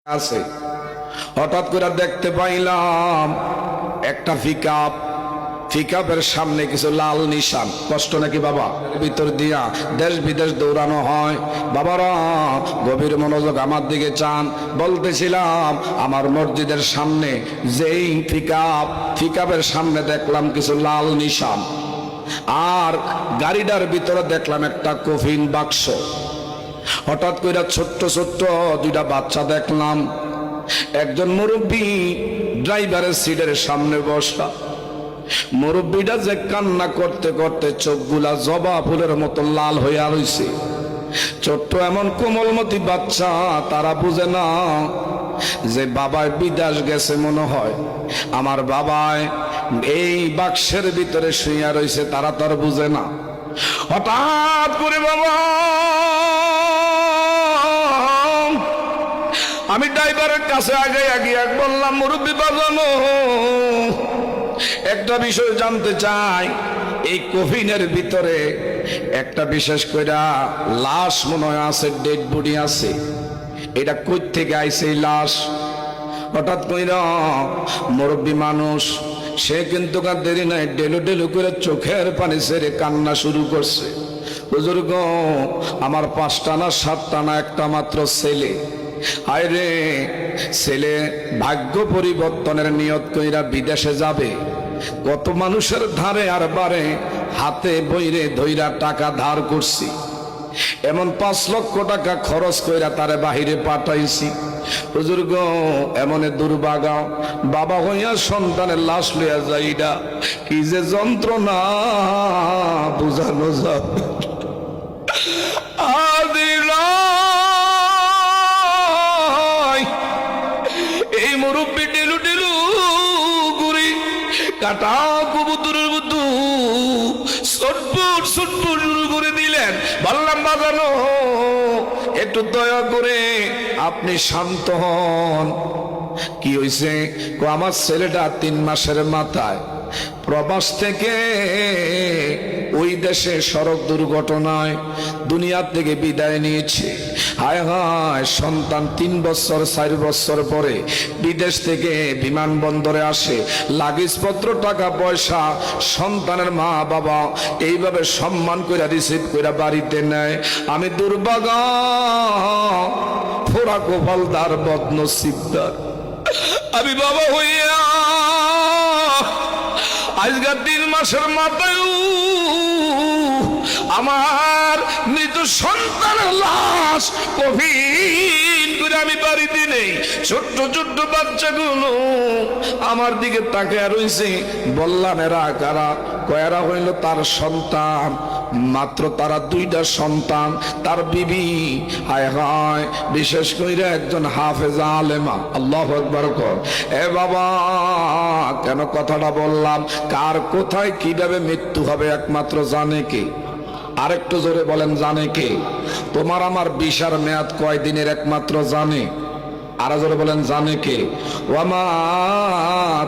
আছে। হঠাৎ করে দেখতে পাইলাম একটা পিকআপের সামনে কিছু লাল নিশান। কষ্ট নাকি বাবা? ভিতর দিয়া দেশ বিদেশ দৌড়ানো হয়। বাবারা গভীর মনোযোগ আমার দিকে চান। বলতেছিলাম আমার মসজিদের সামনে যেই পিকআপের সামনে দেখলাম কিছু লাল নিশান, আর গাড়িটার ভিতরে দেখলাম একটা কফিন বাক্স। হঠাৎ করে ছোট্ট ছোট্ট দুইটা বাচ্চা দেখলাম। একজন মুরব্বী ড্রাইভারের সিটের সামনে বসা। মুরব্বীটা যে কান্না করতে করতে চোখগুলা জবা ফুলের মতো লাল হইয়া রইছে। ছোট্ট এমন কোমলমতি বাচ্চা, তারা বুঝে না যে বাবায় বিদেশ গেছে। মনে হয় আমার বাবায় এই বাক্সের ভিতরে শুইয়া রইছে, তারা তো আর বুঝে না। হঠাৎ করে বাবা, আমি ড্রাইভারের কাছে আগে বললাম, মুরব্বী বাজানো, একটা বিষয় জানতে চাই। এই কফিনের ভিতরে একটা বিশেষ কইরা লাশ মনে হয় আছে, ডেড বডি আছে। এটা কই থেকে আইছে এই লাশ? হঠাৎ কইরা মুরব্বী মানুষ, সে কিন্তু কার দেরি নাই, ডেলু ডেলু করে চোখের পানি ছেড়ে কান্না শুরু করছে। হুজুর গো, আমার 5টা না 7টা না একটা মাত্র ছেলে। হায় রে, ছেলে ভাগ্য পরিবর্তনের নিয়ত কইরা বিদেশে যাবে। কত মানুষের ধারে আর বারে হাতে বইরে ধইরা টাকা ধার করছি। এমন 5 লক্ষ টাকা খরচ কইরা তারে বাহিরে পাঠাইছি। হুজুর গো, এমন দুর্ভাগা বাবা হইয়া সন্তানের লাশ লইয়া যাইডা, কি যে যন্ত্রণা বুঝানো যাবে। এই মুরব্বী ডেলু ডেলু গুড়ি কাটা কবুতরের মতো ছটফট ছটফট শুরু করে দিলেন। বললাম বাজানো, একটু দয়া করে আপনি শান্ত হন। কি হয়েছে? আমার ছেলেটা 3 মাসের মাথায় প্রবাস থেকে ওই দেশে সড়ক দুর্ঘটনায় দুনিয়া থেকে বিদায় নিয়েছে। হায় হায়, সন্তান 3 বছর 4 বছর পরে বিদেশ থেকে বিমানবন্দরে আসে। লাগেজপত্র টাকা পয়সা সন্তানের মা বাবা এইভাবে সম্মান করে রিসিভ করে বাড়িতে নেয়। আমি দুর্ভাগা, ফোড়া কপালদার, বদনসিবদার আমি বাবা হইয়া আজকাল 3 মাসের মাথায় আমার মৃত সন্তানের লাশ কফিন করে আমি বাড়িতে নেই। ছোট্ট ছোট্ট বাচ্চাগুলো আমার দিকে তাকিয়ে রইছে। বললাম এরা কারা? কয়েরা হইল তার সন্তান, মাত্র তারা 2টা সন্তান, তার বিবি। হায় হায়, বিশেষ করে একজন হাফেজা আলেমা। আল্লাহু আকবার কর। এ বাবা, কেন কথাটা বললাম? কার কোথায় কিভাবে মৃত্যু হবে একমাত্র জানে কে? আরেকটু জোরে বলেন, জানে কে? তোমার আমার ভিসার মেয়াদ কয় দিনের একমাত্র জানে। আরো জোরে বলেন, জানে কে? ওয়ামা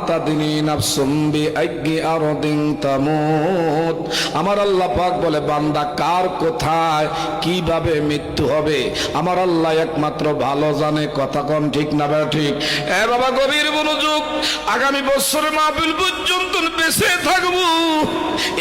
তাদরি নাফসুম বিআইয়ি আরদিন তামুত। আমার আল্লাহ পাক বলে, বান্দা কার কোথায় কিভাবে মৃত্যু হবে আমার আল্লাহ একমাত্র ভালো জানে। কথা কোন ঠিক না বা ঠিক? এ বাবা, গভীর মনোযোগ। আগামী বছরের মাহফিল পর্যন্ত বেঁচে থাকবো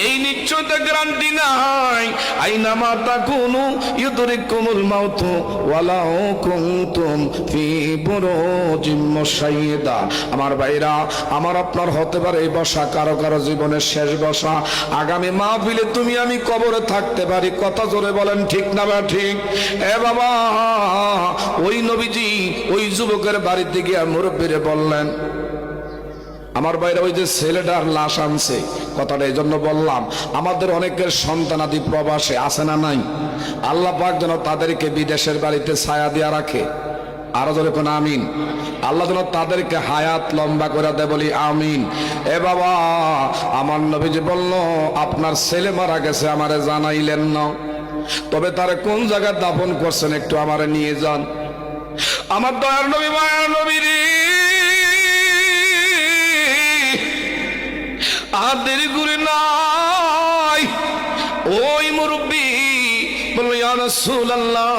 এই নিশ্চয়তা গ্যারান্টি নাই। আইনা মা তাকুনু ইউদরিকুমুল মাউত ওয়ালাউ কুনতুম ফি বুরুজিম মুশাইয়্যিদা। আমার ভাইরা, আমার আপনার হতে পারে এই বসা কারো কারো জীবনের শেষ বসা। আগামী মাহফিলে তুমি আমি কবরে থাকতে পারি। কথা জোরে বলেন, ঠিক না বা ঠিক? এ বাবা, ওই নবীজি ওই যুবকের বাড়িতে গিয়ে মুরব্বীরে বললেন, আমার বাইরে ওই যে ছেলেটার লাশ আনছে। কথাটা এই জন্য বললাম, আমাদের অনেকের সন্তানাদি প্রবাসে আছে না নাই? আল্লাহ পাক যেন তাদেরকে বিদেশের বাড়িতে ছায়া দিয়া রাখে। আরো জোরে কোন আমিন। আল্লাহ যেন তাদেরকে হায়াত লম্বা করে দেয়, বলি আমিন। এ বাবা, আমার নবীজি বলল, আপনার ছেলে মারা গেছে, আমারে জানাইলেন না, তবে তারে কোন জায়গায় দাফন করছেন একটু আমারে নিয়ে যান। আমার দয়ার নবী, মায়ার নবী রে, আর দেরি করে নাই। ওই মুরব্বী বলল, ইয়া রাসূলুল্লাহ,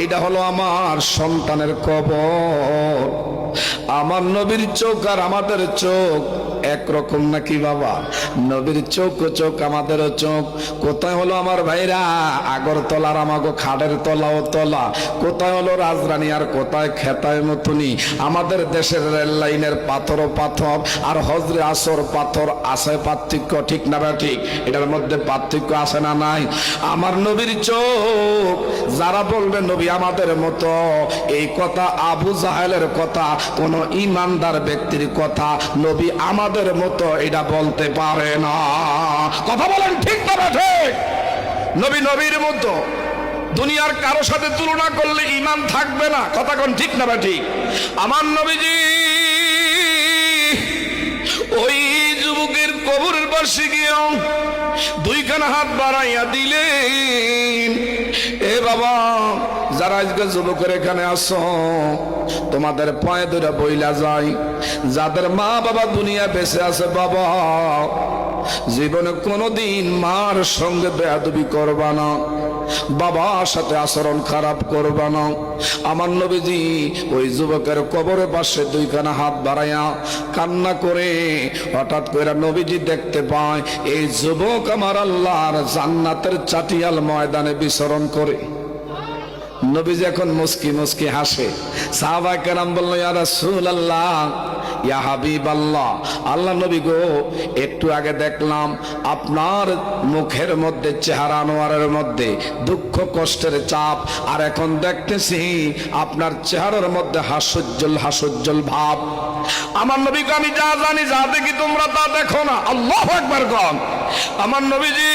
এটা হলো আমার সন্তানের কবর। আমার নবীর চোখ আর আমাদের চোখ একরকম নাকি বাবা? নবীর চোখ ও চোখ আমাদেরও চোখ। কোথায় হলো আমার ভাইরা আগরতলার আমাগো খাটের তলাও তলা, কোথায় হলো রাজরানী আর কোথায় খেতায় মতনি। আমাদের দেশের রেল লাইনের পাথরও পাথর আর হজরে আসর পাথর আছে, পার্থক্য ঠিক না ঠিক? এটার মধ্যে পার্থক্য আছে না নাই? আমার নবীর চোখ, যারা বলবে নবী আমাদের মতো, এই কথা আবু জাহেলের কথা, কোন ইমানদার ব্যক্তির কথা নবী আমাদের মতো এটা বলতে পারে না। কথা বলেন ঠিক না ঠিক? নবী নবীর মতো, দুনিয়ার কারো সাথে তুলনা করলে ইমান থাকবে না। কথা কোন ঠিক না ঠিক? আমার নবীজি ওই যুবকের কবরের পাশে গিয়েও দুইখানা হাত বাড়াইয়া দিলেন। এ বাবা, যারা আজকে যুবকের এখানে আসো, তোমাদের পায়ে ধরে বইলা যায়, যাদের মা বাবা দুনিয়া বেঁচে আছে, বাবা জীবনে কোনোদিন মার সঙ্গে বেয়াদবি করবা না, বাবার সাথে আচরণ খারাপ করবা না। আমার নবীজি ওই যুবকের কবরের পাশে দুইখানা হাত বাড়াইয়া কান্না করে হঠাৎ করে নবীজি দেখতে পায় এই যুবক আমার আল্লাহর জান্নাতের চাটিয়াল ময়দানে বিচরণ করে। নবীজি এখন মুস্কি মুস্কি হাসে। সাহাবায়ে কেরাম বলল, ইয়া রাসূলুল্লাহ, ইয়া হাবিবাল্লাহ, আল্লাহ নবী গো, একটু আগে দেখলাম আপনার মুখের মধ্যে, চেহারা আনোয়ারের মধ্যে দুঃখ কষ্টের চাপ, আর এখন দেখতেছি আপনার চেহারার মধ্যে হাস্যোজ্জ্বল হাস্যোজ্জ্বল ভাব। আমার নবীকে আমি যা জানি, যা দেখি তোমরা তা দেখো না। আল্লাহু আকবার কন। আমার নবীজি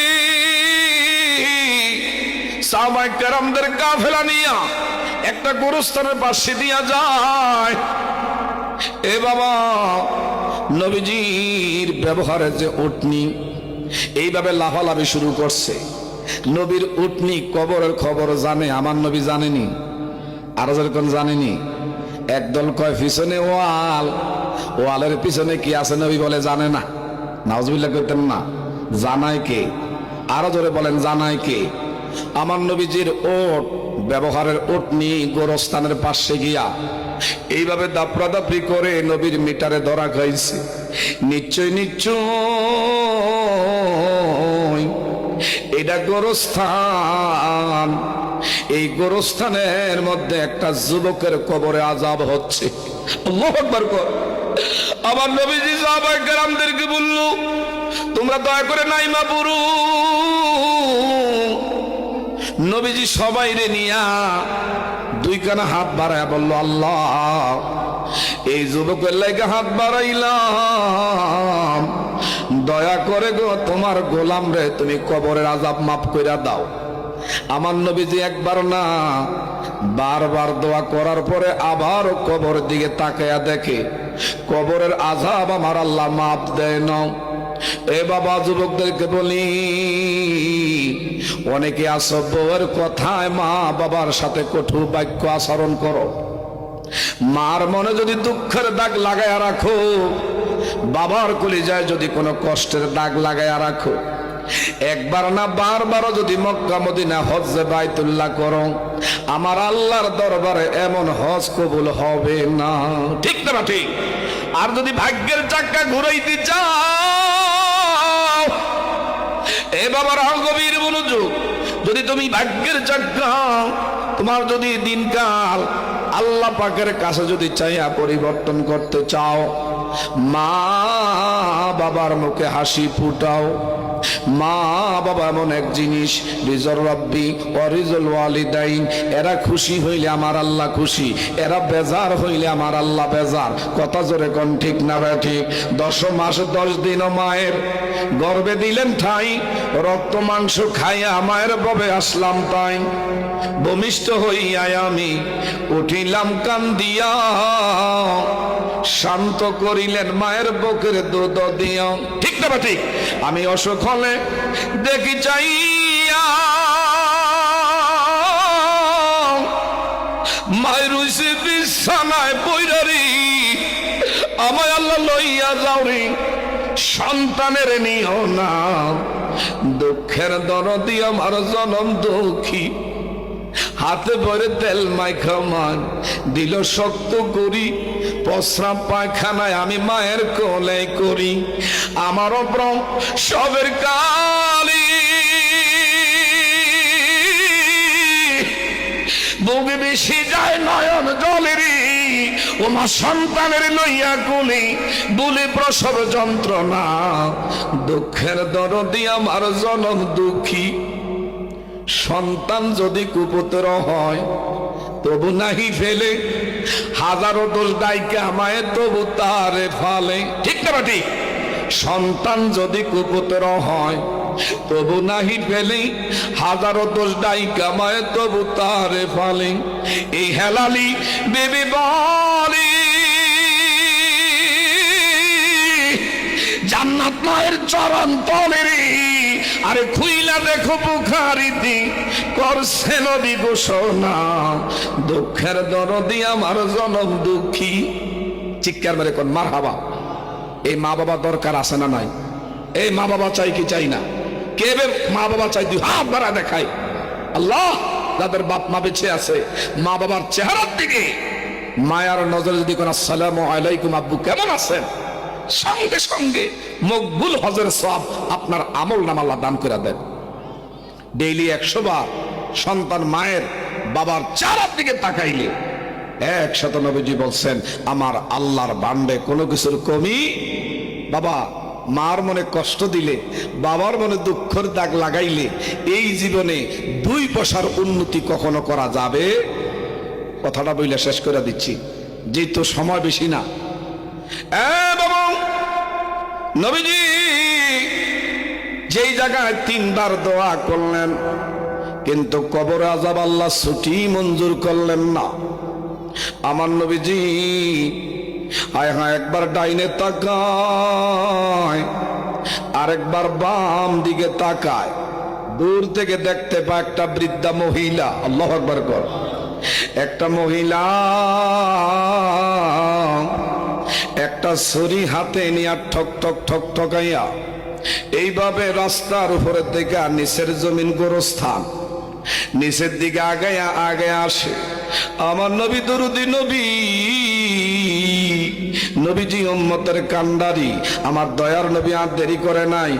সাহাবায়ে কেরামদের কাফেলা নিয়া একটা গোরস্থানের পাশে দিয়া যায়। এ বাবা, নবীজির ব্যবহারে যে উটনি এইভাবে লাফালাফি শুরু করছে, নবীর উটনি কবরের খবর জানে, আমার নবী জানেনি। আরো যেরকম জানেনি। একদল কয় পিছনে ওয়াল, ওয়ালের পিছনে কি আছে নবী বলে জানে না। নাউজুবিল্লাহ করতেন না। জানায় কে? আরো জোরে বলেন, জানায় কে? আমার নবীজির ওট, ব্যবহারের উটনি গোরস্থানের পাশে গিয়া এইভাবে দাপড়াদাপড়ি করে নবীর মিটারে ধরা খাইছে। নিশ্চয় নিশ্চয় এটা গোরস্থান, এই গোরস্থানের মধ্যে একটা যুবকের কবরে আযাব হচ্ছে। আল্লাহু আকবার কর। আমার নবীজি সাহাবায়ে কেরামদেরকে বলল, তোমরা দয়া করে নাইমা পড়ো। নবীজি সবাই রে নিয়া দুইখানা হাত বাড়ায় বলল, আল্লাহ, এই যুবকের লাগে হাত বাড়াইলাম, দয়া করে গো তোমার গোলাম রে তুমি কবরের আযাব মাফ কইরা দাও। আমার নবীজি একবার না বারবার দোয়া করার পরে আবার কবর দিকে তাকায়া দেখে কবরের আযাব আমার আল্লাহ মাফ দেয় না। এ বাবা, যুবকদেরকে বলি, অনেকে আছো বউয়ের কথায় মা বাবার সাথে কঠোর বাক্য আচরণ করো। মার মনে যদি দুঃখের দাগ লাগায়া রাখো, বাবার কলিজায় যদি কোনো কষ্টের দাগ লাগায়া রাখো, একবার না বারবারও যদি মক্কা মদিনা হজ্জে বাইতুল্লাহ করো, আমার আল্লাহর দরবারে এমন হজ কবুল হবে না। ঠিক না ঠিক? আর যদি ভাগ্যের চাক্কা ঘুরাইতে চাও, এ বাবার গভীর মনোযোগ, যদি তুমি ভাগ্যের চাক্কা, তোমার যদি দিনকাল আল্লাহ পাকের কাছে যদি চাইয়া পরিবর্তন করতে চাও, মা বাবার মুখে হাসি ফুটাও। মা বাবা এমন এক জিনিস, রিজল রব্বি ও রিজল ওয়ালিদাইন, এরা খুশি হইলে আমার আল্লাহ খুশি, এরা বেজার হইলে আমার আল্লাহ বেজার। কথা জোরে কোন ঠিক না ঠিক? 10 মাস 10 দিনও মায়ের গর্ভে দিলেন ঠাই, রক্ত মাংস খাইয়া মায়ের ববে আসলাম তাই, ভূমিষ্ঠ হইয়া আমি উঠিলাম কান্দিয়া, শান্ত করিলেন মায়ের বুকের দুধ দিয়া। ঠিক না ঠিক? আমি অসুখ হলে দেখি চাইয়া মায়ের রইছে বিছানায় পইরারি, আমায় আল্লাহ লইয়া যাওরি, সন্তানের নিও না, দুঃখের দরদি আমার জনম দুঃখী, হাতে ভরে তেল মাইখা মান দিল শক্ত করি, প্রস্রাব পায়খানায় আমি মায়ের কোলে করি, আমার ওপর সবের কালি বুকে বেশি যায় নয়ন জলেরই, ও মা সন্তানের লইয়া কোলে বলে প্রসব যন্ত্রণা, দুঃখের দরদি আমার জনম দুঃখী। সন্তান যদি কুপুত্র হয় তবু নাহি ফেলে, হাজারো দোষ দায়কে আমায় তবু তারে ফলে। ঠিক না ঠিক? সন্তান যদি কুপুত্র হয় তবু নাহি ফেলে, হাজারো দোষ দায়কে আমায় তবু তারে ফলে। এই হেলালি বেবি বলে জান্নাত মায়ের চরণ তলেরে, আরে খুইলা দেখো বুখারীতে করছে নবী ঘোষণা, দুঃখের দরদি আমার জনম দুঃখী। চিৎকার মেরে কোন মারহাবা। এই মা বাবা দরকার আছে না নাই? এই মা বাবা চাই কি চাই না? কে মা বাবা চাই? দুই হাত বাড়া দেখায়। আল্লাহ, যাদের বাপ মা বেঁচে আছে, মা বাবার চেহারার দিকে মায়ার নজর যদি কোন আসসালামু আলাইকুম আব্বু কেমন আছেন, সঙ্গে সঙ্গে মকবুল হজের সওয়াব আপনার আমল নামা আল্লাহ দান করে দেন। ডেইলি 100 বার সন্তান মায়ের বাবার চেহারার দিকে তাকাইলে 100 নবীজি বলছেন আমার আল্লাহর বান্ডে কোনো কিছুর কমি। বাবা মার মনে কষ্ট দিলে, বাবার মনে দুঃখের দাগ লাগাইলে এই জীবনে 2 পয়সার উন্নতি কখনো করা যাবে? কথাটা বইলে শেষ করে দিচ্ছি, যেহেতু সময় বেশি না। বাবা নবীজি যেই জায়গায় 3 বার দোয়া করলেন, কিন্তু কবর আযাব আল্লাহ ছুটি মঞ্জুর করলেন না। আমার নবীজি আয় হ্যাঁ একবার ডাইনে তাকায়, আরেকবার বাম দিকে তাকায়, দূর থেকে দেখতে পায় একটা বৃদ্ধা মহিলা। আল্লাহু আকবার কর। একটা মহিলা একটা ছুরি হাতে নিয়ে ঠক ঠক ঠক ঠকাইয়া এইভাবে রাস্তার উপরের দিকে নিচের জমিন গোরস্থান, নিচের দিকে আগে আগে আসে। আমার নবী দরুদি নবী, নবীজি উম্মতের কান্ডারি, আমার দয়ার নবী আর দেরি করে নাই।